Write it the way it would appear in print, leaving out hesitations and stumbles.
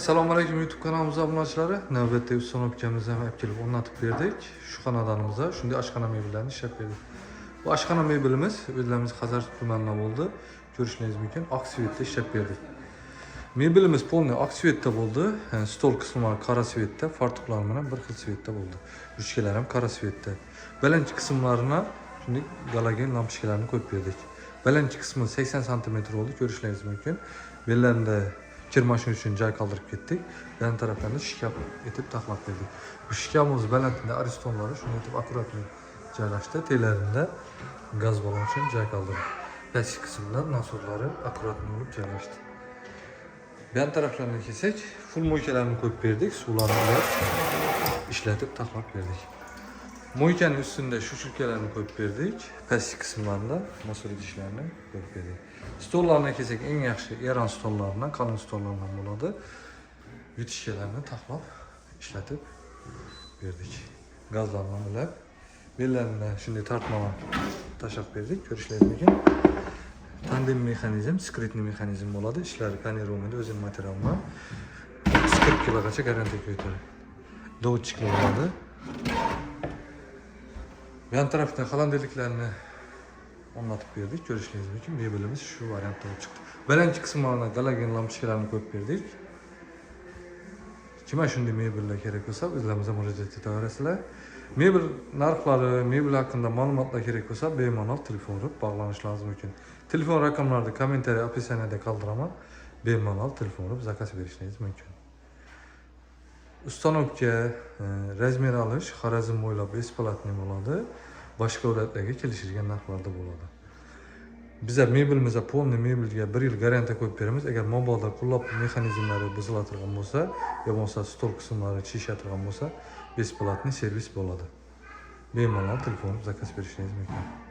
Assalomu alaykum YouTube kanalımız abunachilari. Navbatda Uston ukamiz ham olib kelib o'rnatib berdik. Shu xonadonimizda shunday oshxona mebellarni ishlab berdik. Bu oshxona mebelimiz o'zlarimiz Qazar tumanida bo'ldi. Ko'rishingiz mumkin. Oq svetda ishlab berdik. Mebelimiz polniy oq svetda bo'ldi. Stol qismlari qora svetda, fartuqlar bilan bir xil svetda bo'ldi. Ruchkalar ham qora svetda. Balandchi qismlarini shunday galogen lampochkalarni qo'yib berdik. Balandchi qismi 80 cm bo'ldi, ko'rishingiz mumkin. Bellarida kir mashina uchun joy qoldirib ketdik. Yan taraflarni shkaf etib taxlab berdik. Bu shkafimiz balandida aristonlari shuni etib akkuratli joylashdi. Teylarida gaz balon uchun joy qoldirdik. Pastki qismlar nasorlari akkuratli bo'lib joylashdi. Yan taraflarni kelsak, full moykalarni qo'yib berdik. Suvlarni ishlatib taxlab berdik. Moykaning ustida shuchurkalarni qo'yib berdik. Pastki qismlarida nasor idishlarni qo'yib berdik. Stollarga kelsak, eng yaxshi Eron stollaridan, qalin stollardan bo'ladi. Yutishkalarni taxlab ishlatib berdik. Gazlarni ulab, bellarni shunday tortmalar tashab berdik. Ko'rishingiz mumkin. Tandem mexanizm, skritniy mexanizm bo'ladi. Ishlari paniromida o'zim materialman. 40 kilogacha garantiya ko'yadi. Dovutchiklar bo'ladi. Yan tarafdan xalandeliklarni o'rnatib berdik. Ko'rishingiz mumkin. Mebelimiz shu variantda chiqdi. Balandchi qismlarga galogen lampochkalarni qo'yib berdik. Kimga shunday mebellar kerak bo'lsa, o'zlarimizga murojaat etaverasizlar. Mebel narxlari, mebel haqida ma'lumotlar kerak bo'lsa, bemalol telefon urib bog'lanishingiz mumkin. Telefon raqamlarini kommentariy opisaniyada qoldiraman. Bemalol telefon urib zakaz berishingiz mumkin. Ustanovka, razmer olish Xorazm bo'ylab besplatniy bo'ladi. Boshqa davlatlarga kelishilgan narxlarda bo'ladi. Bizlar mebelimizga polniy mebelga 1 yil garantiya qo'yib beramiz. Agar mobilda qullab mexanizmlari buzilaturgan bo'lsa, yo bo'lmasa stol qismlari chishaturgan bo'lsa, besplatniy servis bo'ladi. Bemalol telefon zakaz berishingiz mumkin.